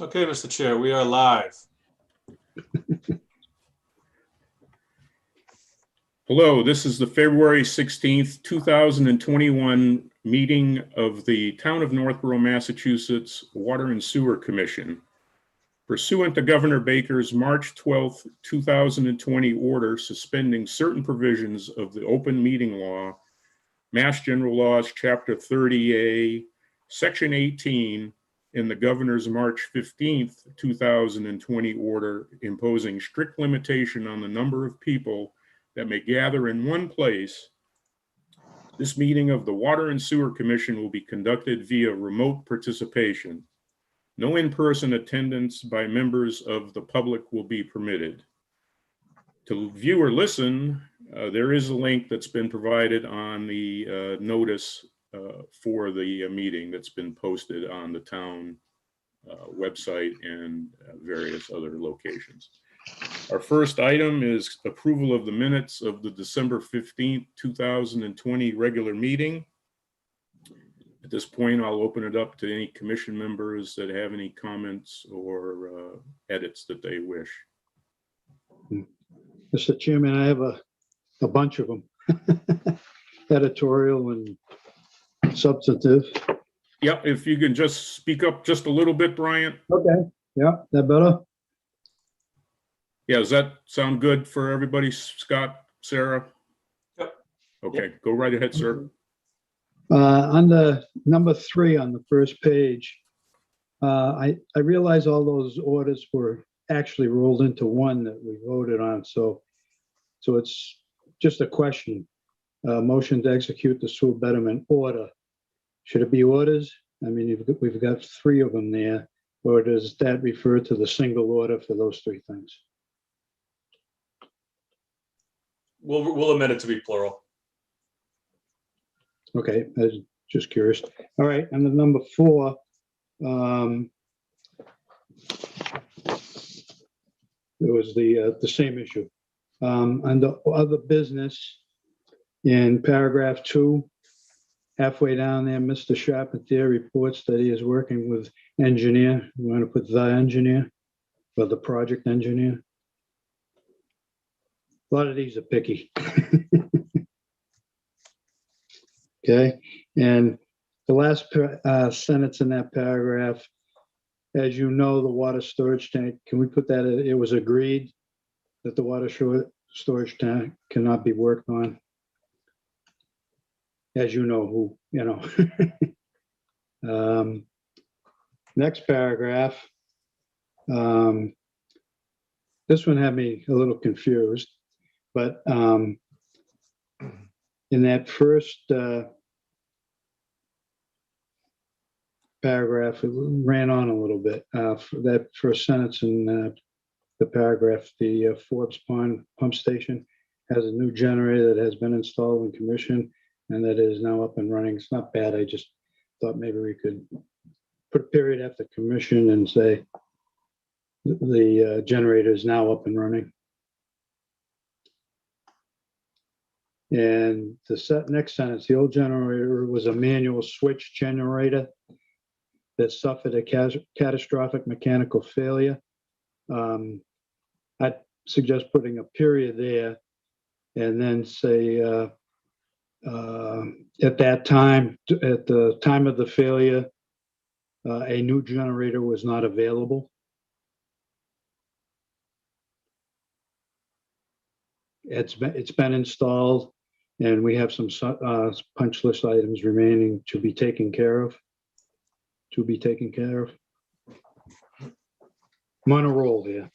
Okay, Mr. Chair, we are live. Hello, this is the February 16th, 2021 meeting of the Town of Northborough, Massachusetts Water and Sewer Commission. Pursuant to Governor Baker's March 12th, 2020 order suspending certain provisions of the open meeting law, Mass General Laws, Chapter 30A, Section 18, in the Governor's March 15th, 2020 order imposing strict limitation on the number of people that may gather in one place, this meeting of the Water and Sewer Commission will be conducted via remote participation. No in-person attendance by members of the public will be permitted. To view or listen, there is a link that's been provided on the notice for the meeting that's been posted on the town website and various other locations. Our first item is approval of the minutes of the December 15th, 2020 regular meeting. At this point, I'll open it up to any commission members that have any comments or edits that they wish. Mr. Chairman, I have a bunch of them, editorial and substantive. Yeah, if you can just speak up just a little bit, Bryant. Okay, yeah, that better? Yeah, does that sound good for everybody? Scott, Sarah? Yep. Okay, go right ahead, sir. Under number 3 on the first page, I realize all those orders were actually rolled into one that we voted on, so it's just a question. Motion to execute the sewer betterment order. Should it be orders? I mean, we've got 3 of them there, or does that refer to the single order for those 3 things? We'll amend it to be plural. Okay, I was just curious. All right, and the number 4, there was the same issue. Under other business, in paragraph 2, halfway down there, Mr. Charpentier reports that he is working with engineer. You want to put the engineer or the project engineer? A lot of these are picky. Okay, and the last sentence in that paragraph, as you know, the water storage tank, can we put that, it was agreed that the water storage tank cannot be worked on? As you know, who, you know. Next paragraph, this one had me a little confused, but in that first paragraph, it ran on a little bit. That first sentence in the paragraph, the Forbes Pond pump station has a new generator that has been installed and commissioned and that is now up and running. It's not bad. I just thought maybe we could put a period after commission and say the generator is now up and running. And the next sentence, the old generator was a manual switch generator that suffered a catastrophic mechanical failure. I'd suggest putting a period there and then say at that time, at the time of the failure, a new generator was not available. It's been installed, and we have some punch list items remaining to be taken care of. I'm on a roll here.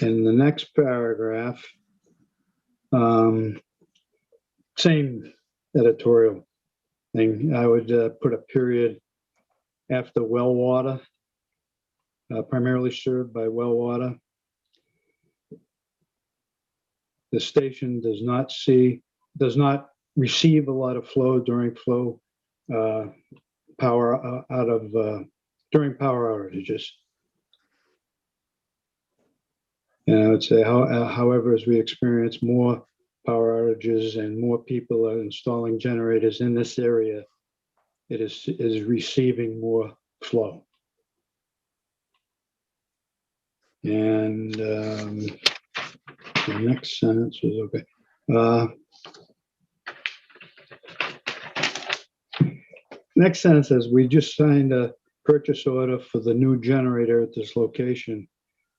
In the next paragraph, same editorial thing. I would put a period after well water, primarily served by well water. The station does not receive a lot of flow during power during power outages. And I would say, however, as we experience more power outages and more people are installing generators in this area, it is receiving more flow. And the next sentence is okay. Next sentence says, we just signed a purchase order for the new generator at this location.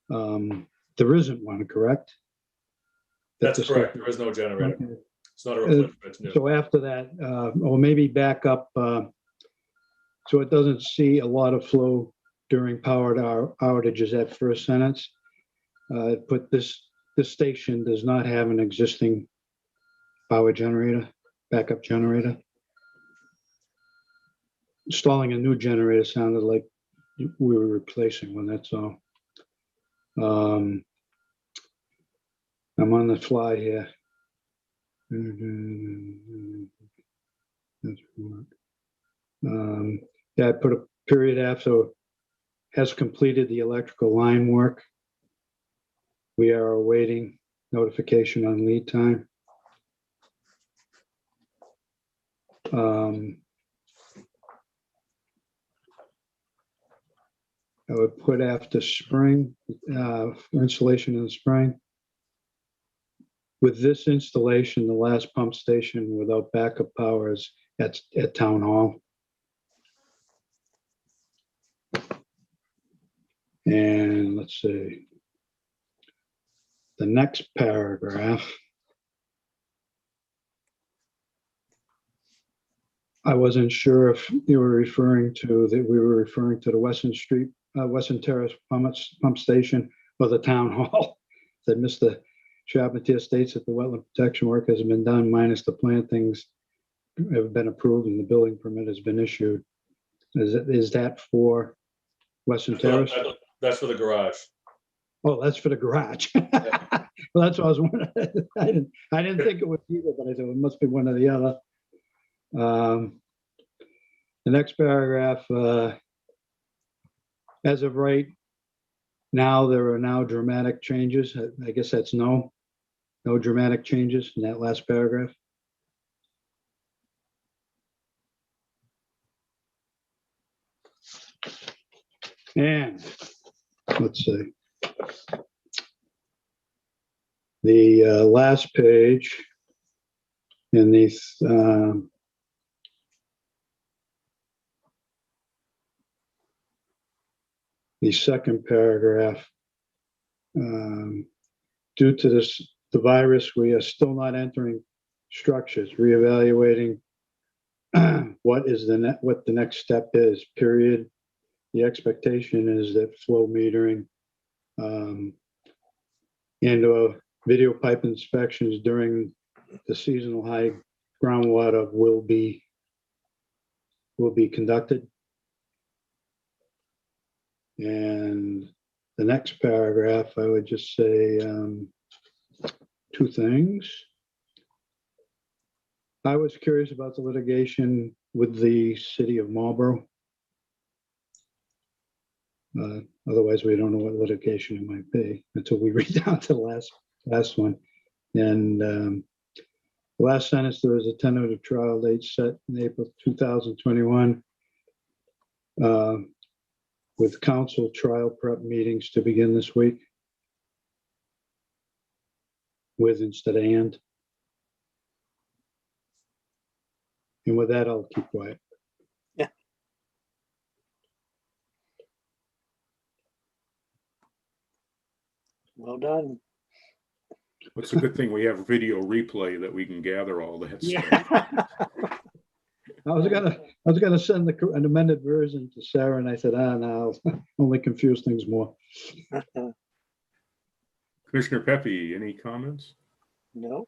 There isn't one, correct? That's correct. There is no generator. Okay. It's not a replacement. It's new. So after that, or maybe back up, so it doesn't see a lot of flow during power outages, that first sentence. Put this station does not have an existing power generator, backup generator. Installing a new generator sounded like we were replacing one, that's all. I'm on the fly here. Yeah, I put a period after has completed the electrical line work. We are awaiting notification on lead time. I would put after spring, installation in the spring. With this installation, the last pump station without backup power is at Town Hall. And let's see. The next paragraph. I wasn't sure if you were referring to that we were referring to the Western Street, Western Terrace pump station or the Town Hall. That Mr. Charpentier states that the wetland protection work has been done minus the plantings have been approved and the building permit has been issued. Is that for Western Terrace? That's for the garage. Oh, that's for the garage. Well, that's what I was wondering. I didn't think it was either, but I said it must be one or the other. The next paragraph, as of right now, there are now dramatic changes. I guess that's no dramatic changes in that last paragraph. And let's see. The last page in these the second paragraph, due to the virus, we are still not entering structures, reevaluating what the next step is, period. The expectation is that flow metering and video pipe inspections during the seasonal high groundwater will be conducted. And the next paragraph, I would just say two things. I was curious about the litigation with the city of Marlborough. Otherwise, we don't know what litigation it might be until we read down to the last one. And the last sentence, there is a tentative trial date set in April 2021 with council trial prep meetings to begin this week. With instead of and. And with that, I'll keep quiet. Yeah. Well done. It's a good thing we have video replay that we can gather all that stuff. Yeah. I was gonna send an amended version to Sarah, and I said, no, I'll only confuse things more. Commissioner Pepe, any comments? No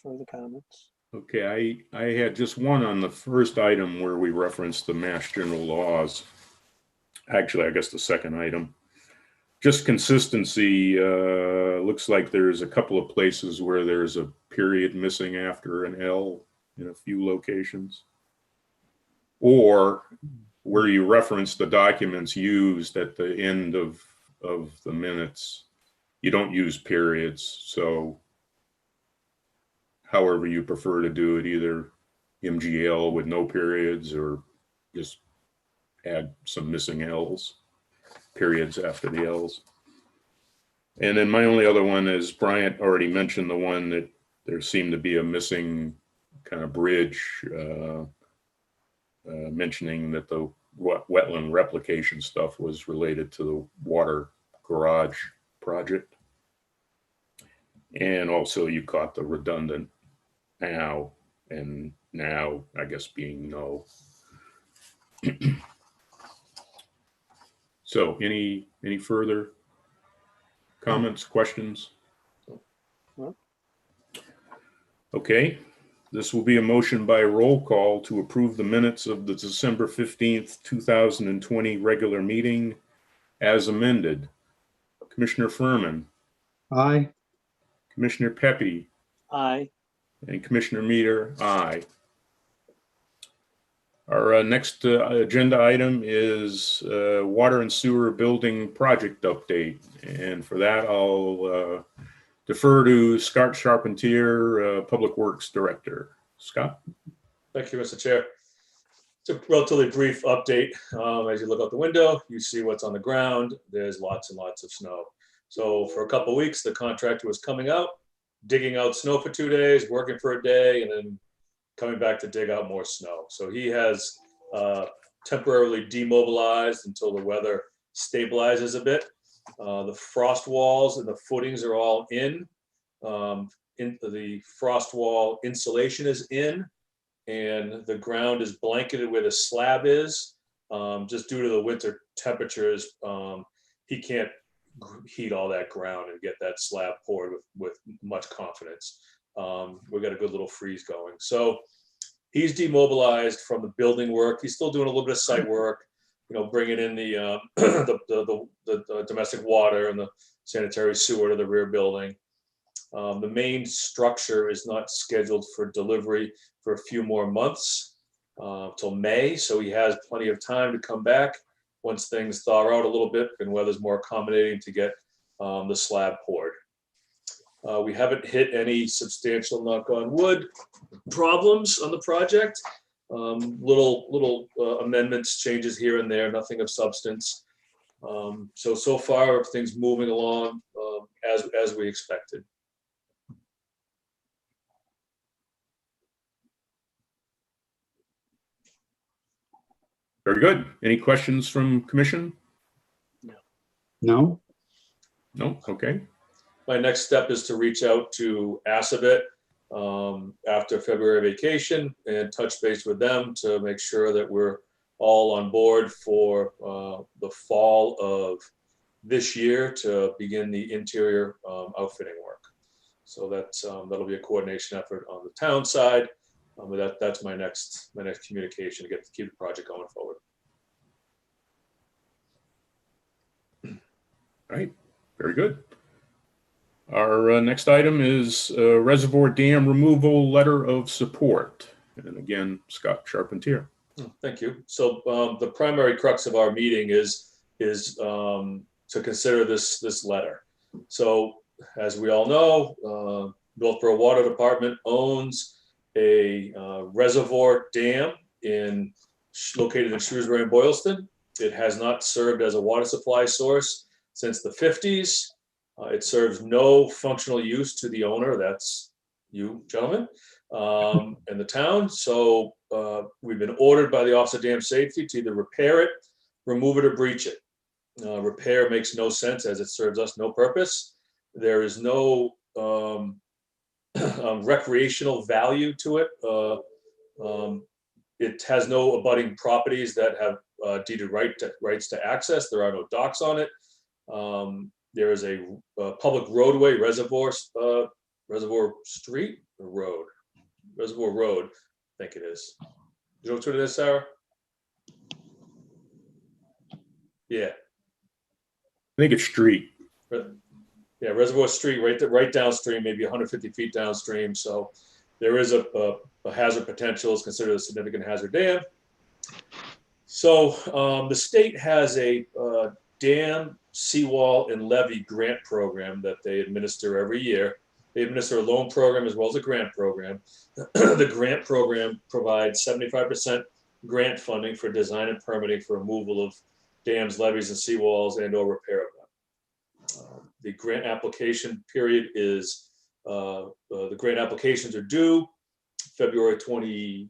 further comments. Okay, I had just one on the first item where we referenced the Mass General laws. Actually, I guess the second item. Just consistency, looks like there's a couple of places where there's a period missing after an L in a few locations. Or where you reference the documents used at the end of the minutes, you don't use periods. So however you prefer to do it, either MGL with no periods or just add some missing L's, periods after the L's. And then my only other one is Bryant already mentioned the one that there seemed to be a missing kind of bridge, mentioning that the wetland replication stuff was related to the water garage project. And also you caught the redundant now and now, I guess, being no. So any further comments, questions? No. Okay, this will be a motion by roll call to approve the minutes of the December 15th, 2020 regular meeting as amended. Commissioner Furman, Aye. Commissioner Pepe, Aye. and Commissioner Meter, aye. Our next agenda item is water and sewer building project update. And for that, I'll defer to Scott Charpentier, Public Works Director. Scott? Thank you, Mr. Chair. It's a relatively brief update. As you look out the window, you see what's on the ground. There's lots and lots of snow. So for a couple of weeks, the contractor was coming out, digging out snow for 2 days, working for a day, and then coming back to dig out more snow. So he has temporarily demobilized until the weather stabilizes a bit. The frost walls and the footings are all in. The frost wall insulation is in, and the ground is blanketed where the slab is. Just due to the winter temperatures, he can't heat all that ground and get that slab poured with much confidence. We've got a good little freeze going. So he's demobilized from the building work. He's still doing a little bit of site work, bringing in the the domestic water and the sanitary sewer to the rear building. The main structure is not scheduled for delivery for a few more months, till May. So he has plenty of time to come back once things thaw out a little bit and weather's more accommodating to get the slab poured. We haven't hit any substantial, knock on wood, problems on the project. Little amendments, changes here and there, nothing of substance. So far everything's moving along as we expected. Very good. Any questions from Commission? No? No? Okay. My next step is to reach out to Assabet after February vacation and touch base with them to make sure that we're all on board for the fall of this year to begin the interior outfitting work. So that'll be a coordination effort on the town side. But that's my next communication to keep the project going forward. All right. Very good. Our next item is Reservoir Dam Removal Letter of Support. And again, Scott Charpentier. Thank you. So the primary crux of our meeting is to consider this letter. So as we all know, Northborough Water Department owns a reservoir dam located in Shrewsbury and Boylston. It has not served as a water supply source since the 50s. It serves no functional use to the owner, that's you gentlemen, and the town. So we've been ordered by the Office of Dam Safety to either repair it, remove it, or breach it. Repair makes no sense as it serves us no purpose. There is no recreational value to it. It has no abutting properties that have deeded rights to access. There are no docks on it. There is a public roadway, Reservoir Street or Road? Reservoir Road, I think it is. You know what it is, Sarah? Yeah. I think it's street. Yeah, Reservoir Street, right downstream, maybe 150 feet downstream. So there is a hazard potential. It's considered a significant hazard dam. So the state has a dam, seawall, and levee grant program that they administer every year. They administer a loan program as well as a grant program. The grant program provides 75% grant funding for design and permitting for removal of dams, levees, and seawalls and or repair of them. The grant application period is, the grant applications are due February 26th.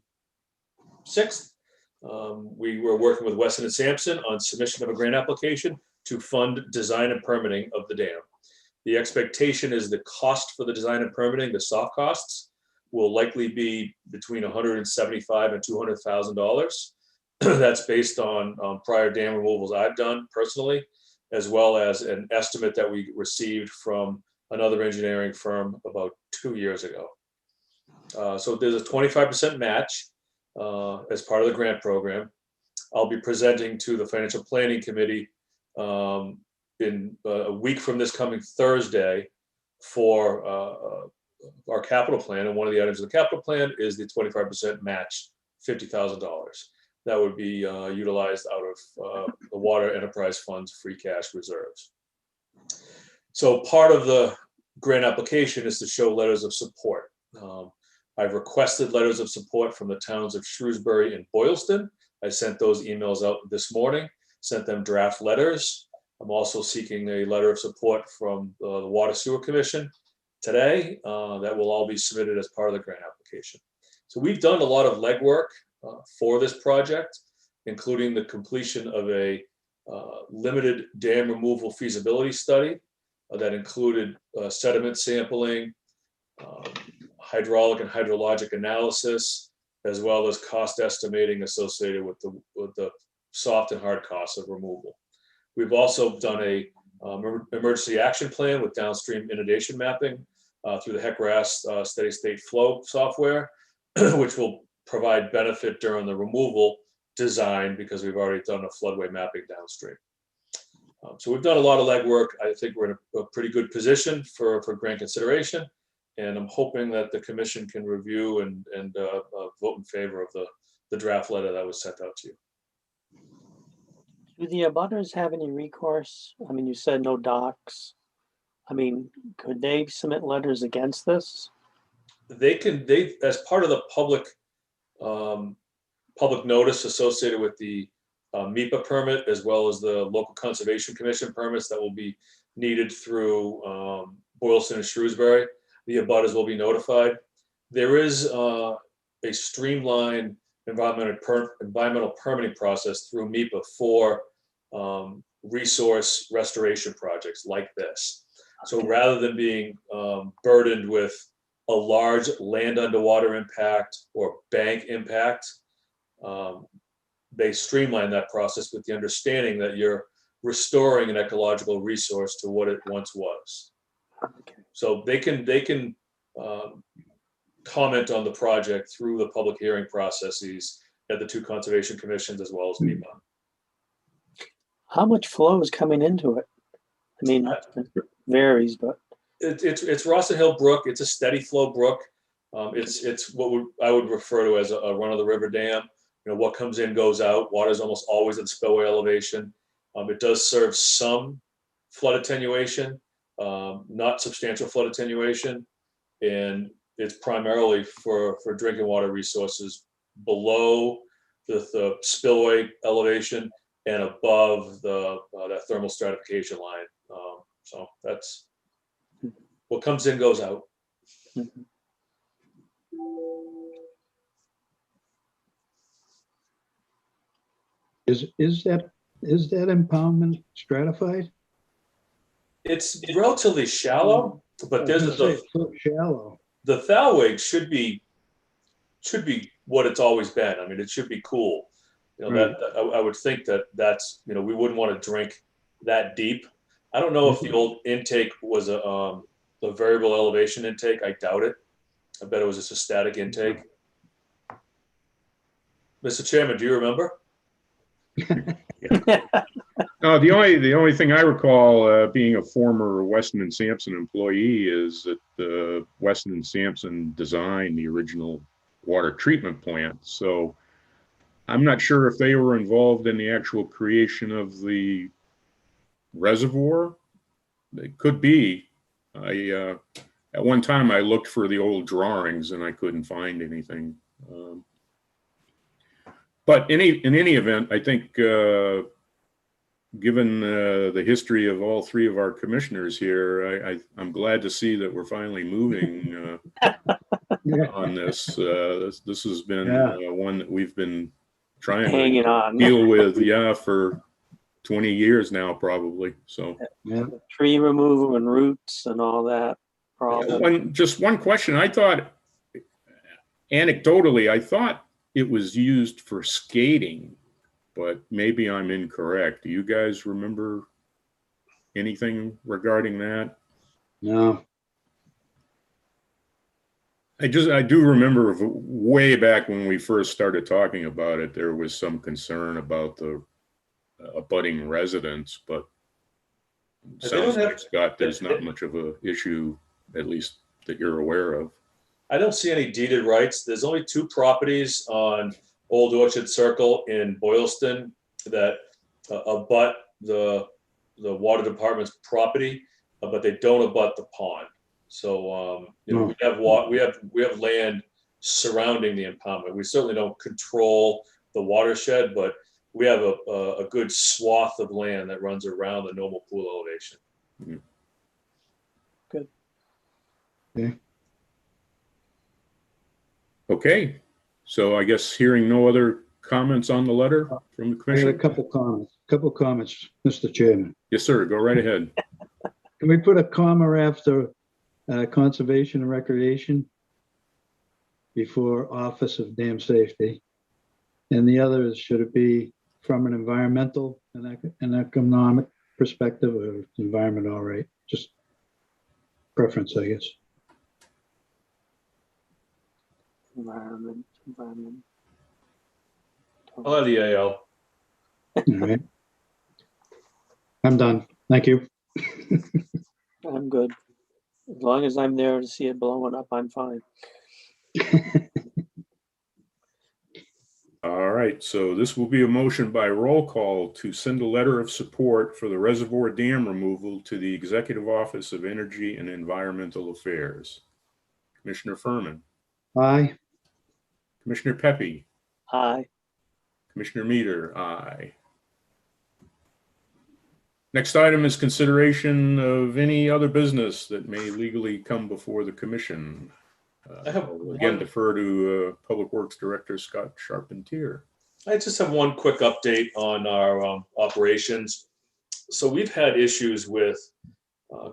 We were working with Weston and Sampson on submission of a grant application to fund design and permitting of the dam. The expectation is the cost for the design and permitting, the soft costs, will likely be between $175,000 and $200,000. That's based on prior dam removals I've done personally, as well as an estimate that we received from another engineering firm about 2 years ago. So there's a 25% match as part of the grant program. I'll be presenting to the Financial Planning Committee in a week from this coming Thursday for our capital plan. And one of the items of the capital plan is the 25% match, $50,000. That would be utilized out of the Water Enterprise Fund's free cash reserves. So part of the grant application is to show letters of support. I've requested letters of support from the towns of Shrewsbury and Boylston. I sent those emails out this morning, sent them draft letters. I'm also seeking a letter of support from the Water Sewer Commission today. That will all be submitted as part of the grant application. So we've done a lot of legwork for this project, including the completion of a limited dam removal feasibility study that included sediment sampling, hydraulic and hydrologic analysis, as well as cost estimating associated with the soft and hard costs of removal. We've also done a emergency action plan with downstream inundation mapping through the HECRAS steady state flow software, which will provide benefit during the removal design because we've already done a floodway mapping downstream. So we've done a lot of legwork. I think we're in a pretty good position for grant consideration. And I'm hoping that the commission can review and vote in favor of the draft letter that was sent out to you. Do the abutters have any recourse? I mean, you said no docs. I mean, could they submit letters against this? They as part of the public notice associated with the MIPA permit, as well as the local conservation commission permits that will be needed through Boylston and Shrewsbury, the abutters will be notified. There is a streamlined environmental permitting process through MIPA for resource restoration projects like this. So rather than being burdened with a large land underwater impact or bank impact, they streamline that process with the understanding that you're restoring an ecological resource to what it once was. Okay. So they can comment on the project through the public hearing processes at the two conservation commissions as well as MIPA. How much flow is coming into it? I mean, it varies, but it's Rossin Hill Brook. It's a steady flow brook. It's what I would refer to as a run of the river dam. You know, what comes in goes out. Water is almost always at spillway elevation. It does serve some flood attenuation, not substantial flood attenuation, and it's primarily for drinking water resources below the spillway elevation and above that thermal stratification line. So that's what comes in goes out. Mhm. Is that impoundment stratified? It's relatively shallow, but there's It's so shallow. the thalweg should be what it's always been. I mean, it should be cool. You know, Right. I would think that's, you know, we wouldn't want to drink that deep. I don't know if the old intake was a variable elevation intake. I doubt it. I bet it was just a static intake. Mr. Chairman, do you remember? No, the only thing I recall being a former Weston and Sampson employee is that Weston and Sampson designed the original water treatment plant. So I'm not sure if they were involved in the actual creation of the reservoir. They could be. At one time, I looked for the old drawings and I couldn't find anything. But in any event, I think given the history of all three of our commissioners here, I'm glad to see that we're finally moving on this. This has been one that we've been trying Hanging to on. deal with, for 20 years now, probably. So, Yeah. Tree removal and roots and all that problem. just one question. I thought, anecdotally, I thought it was used for skating, but maybe I'm incorrect. Do you guys remember anything regarding that? No. I do remember way back when we first started talking about it, there was some concern about the abutting residents, but it sounds like, Scott, there's not much of a issue, at least that you're aware of. I don't see any deeded rights. There's only 2 properties on Old Orchard Circle in Boylston that abut the water department's property, but they don't abut the pond. So we have land surrounding the impoundment. We certainly don't control the watershed, but we have a good swath of land that runs around the normal pool elevation. Mm-hmm. Good. Okay. Okay, so I guess hearing no other comments on the letter from the I got commission. a couple comments, Mr. Chairman. Yes, sir. Go right ahead. Can we put a comma after conservation and recreation before Office of Dam Safety? And the other is, should it be from an environmental and economic perspective, or environment all right? Just preference, I guess. Environment. I'll have the AL. All right. I'm done. Thank you. I'm good. As long as I'm there to see it blowing up, I'm fine. All right, so this will be a motion by roll call to send a letter of support for the reservoir dam removal to the Executive Office of Energy and Environmental Affairs. Commissioner Furman, Aye. Commissioner Pepe, Aye. Commissioner Meader, aye. Next item is consideration of any other business that may legally come before the commission. I have I'll again one- defer to Public Works Director Scott Charpentier. I just have one quick update on our operations. So we've had issues with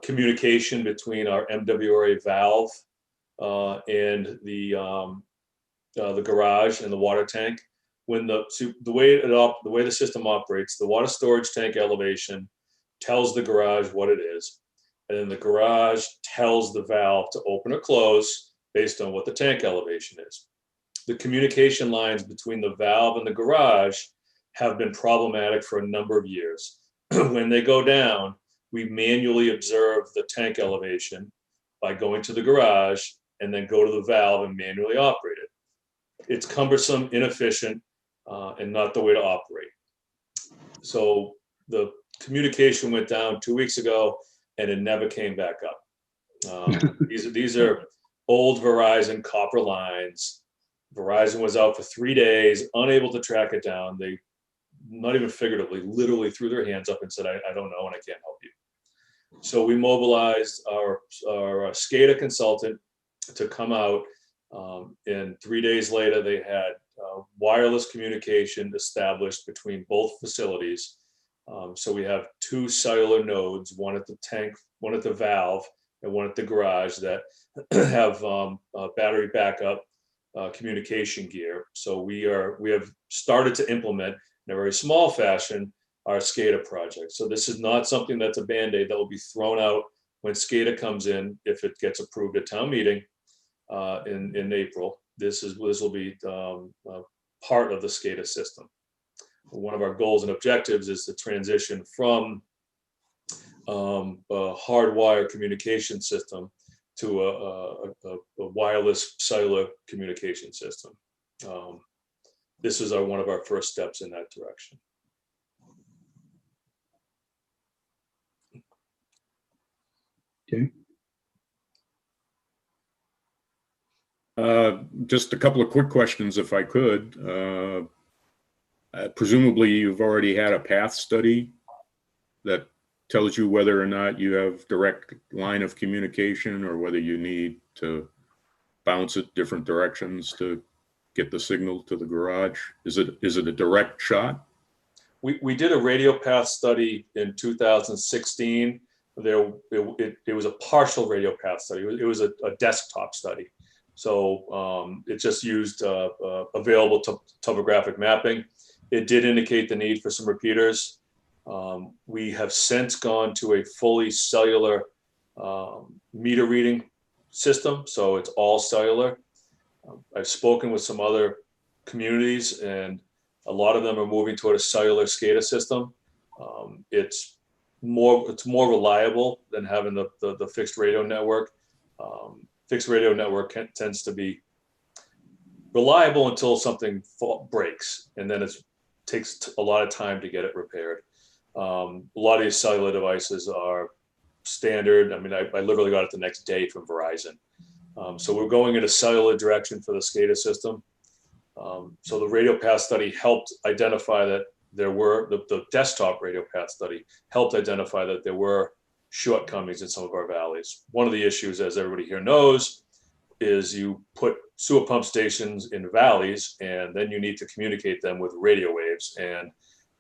communication between our MWRA valve and the garage and the water tank. When the way the system operates, the water storage tank elevation tells the garage what it is, and then the garage tells the valve to open or close based on what the tank elevation is. The communication lines between the valve and the garage have been problematic for a number of years. When they go down, we manually observe the tank elevation by going to the garage and then go to the valve and manually operate it. It's cumbersome, inefficient, and not the way to operate. So the communication went down 2 weeks ago and it never came back up. These are old Verizon copper lines. Verizon was out for 3 days, unable to track it down. They, not even figuratively, literally threw their hands up and said, I don't know and I can't help you. So we mobilized our SCADA consultant to come out, and 3 days later they had wireless communication established between both facilities. So we have 2 cellular nodes, one at the tank, one at the valve, and one at the garage that have battery backup communication gear. So we have started to implement in a very small fashion our SCADA project. So this is not something that's a Band-Aid that will be thrown out when SCADA comes in, if it gets approved at town meeting in April. This will be part of the SCADA system. One of our goals and objectives is to transition from a hardwire communication system to a wireless cellular communication system. This is one of our first steps in that direction. Okay. Just a couple of quick questions, if I could. Presumably, you've already had a path study that tells you whether or not you have direct line of communication or whether you need to bounce it different directions to get the signal to the garage. Is it a direct shot? We did a radio path study in 2016. It was a partial radio path study. It was a desktop study. So it just used available topographic mapping. It did indicate the need for some repeaters. We have since gone to a fully cellular meter reading system. So it's all cellular. I've spoken with some other communities, and a lot of them are moving toward a cellular SCADA system. It's more reliable than having the fixed radio network. Fixed radio network tends to be reliable until something breaks, and then it takes a lot of time to get it repaired. A lot of these cellular devices are standard. I mean, I literally got it the next day from Verizon. So we're going in a cellular direction for the SCADA system. So the radio path study helped identify that there were, the desktop radio path study helped identify that there were shortcomings in some of our valleys. One of the issues, as everybody here knows, is you put sewer pump stations in valleys, and then you need to communicate them with radio waves. And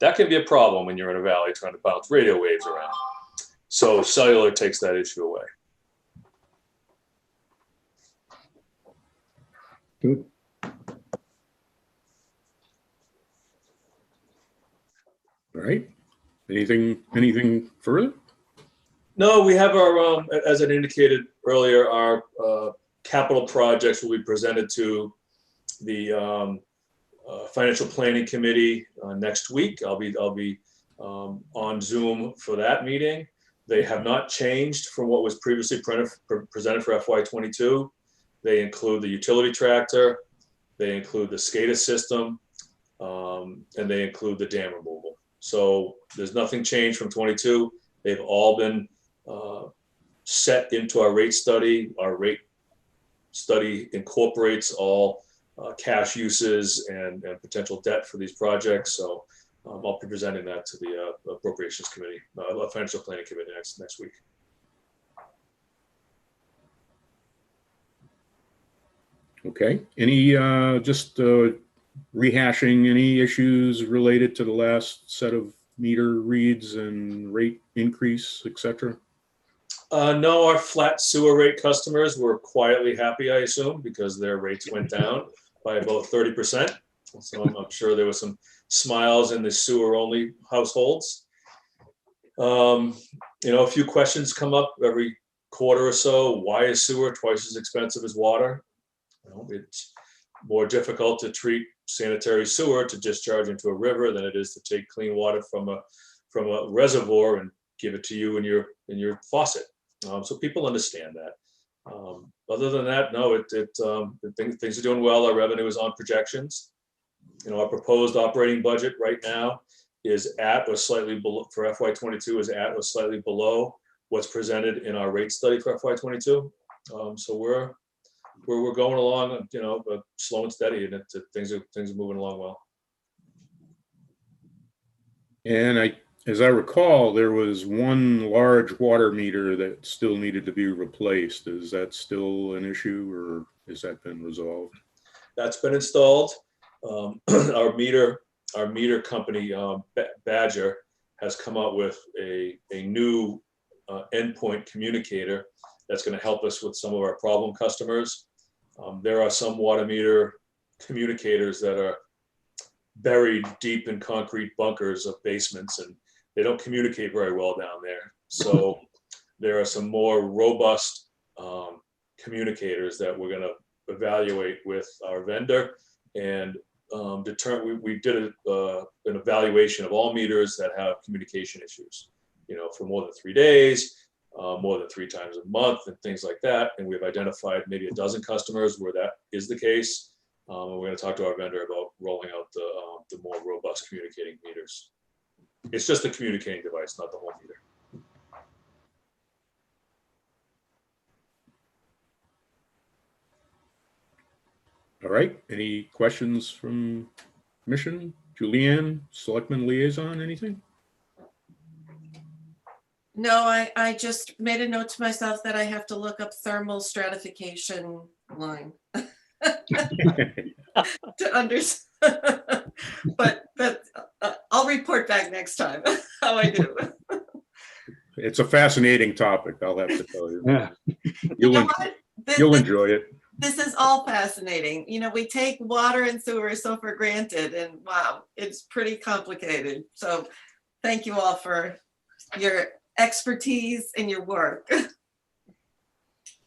that can be a problem when you're in a valley trying to bounce radio waves around. So cellular takes that issue away. Good. All right. Anything further? No, we have our, as I indicated earlier, our capital projects will be presented to the Financial Planning Committee next week. I'll be on Zoom for that meeting. They have not changed from what was previously presented for FY22. They include the utility tractor, they include the SCADA system, and they include the dam removal. So there's nothing changed from 22. They've all been set into our rate study. Our rate study incorporates all cash uses and potential debt for these projects. So I'll be presenting that to the Appropriations Committee, Financial Planning Committee next week. Okay. Any just rehashing any issues related to the last set of meter reads and rate increase, etc.? No, our flat sewer rate customers were quietly happy, I assume, because their rates went down by about 30%. So I'm sure there was some smiles in the sewer only households. You know, a few questions come up every quarter or so. Why is sewer twice as expensive as water? You know, it's more difficult to treat sanitary sewer to discharge into a river than it is to take clean water from a reservoir and give it to you in your faucet. So people understand that. Other than that, no, things are doing well. Our revenue is on projections. You know, our proposed operating budget right now is at or slightly below, for FY22 is at or slightly below what's presented in our rate study for FY22. So we're going along, you know, slow and steady, and things are moving along well. And as I recall, there was one large water meter that still needed to be replaced. Is that still an issue, or has that been resolved? That's been installed. Our meter company, Badger, has come out with a new endpoint communicator that's going to help us with some of our problem customers. There are some water meter communicators that are buried deep in concrete bunkers of basements, and they don't communicate very well down there. So there are some more robust communicators that we're going to evaluate with our vendor and determine. We did an evaluation of all meters that have communication issues, you know, for more than 3 days, more than 3 times a month, and things like that. And we've identified maybe a dozen customers where that is the case. And we're going to talk to our vendor about rolling out the more robust communicating meters. It's just a communicating device, not the whole meter. All right, any questions from Commission? Julianne, Selectman Liaison, anything? No, I just made a note to myself that I have to look up thermal stratification line to understand. But I'll report back next time how I do. It's a fascinating topic, I'll have to tell you. Yeah. You know what? You'll enjoy it. This is all fascinating. You know, we take water and sewer so for granted, and wow, it's pretty complicated. So thank you all for your expertise and your work.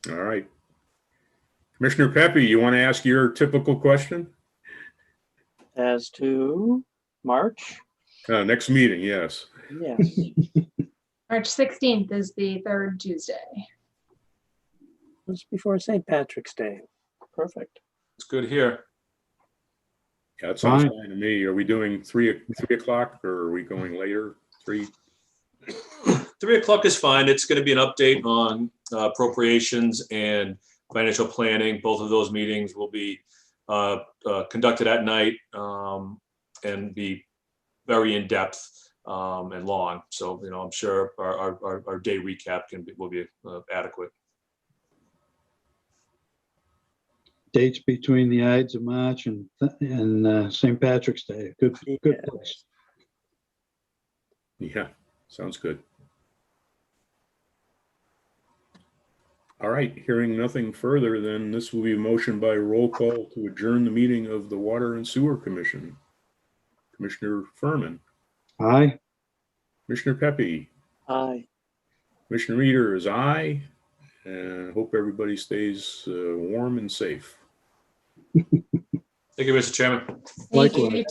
All right. Commissioner Pepe, you want to ask your typical question? As to March? Next meeting, yes. Yes. March 16th is the third Tuesday. Just before St. Patrick's Day. Perfect. It's good here. Yeah, it sounds Fine. fine to me. Are we doing 3 o'clock or are we going later? 3? 3 o'clock is fine. It's going to be an update on appropriations and financial planning. Both of those meetings will be conducted at night and be very in-depth and long. So, I'm sure our day recap will be adequate. Dates between the Ides of March and St. Patrick's Day. Good Yeah. place. Yeah, sounds good. All right, hearing nothing further, then this will be a motion by roll call to adjourn the meeting of the Water and Sewer Commission. Commissioner Furman, Aye. Commissioner Pepe, Aye. Commissioner Reader is aye. And hope everybody stays warm and safe. Thank you, Mr. Chairman. Thank Likewise. you.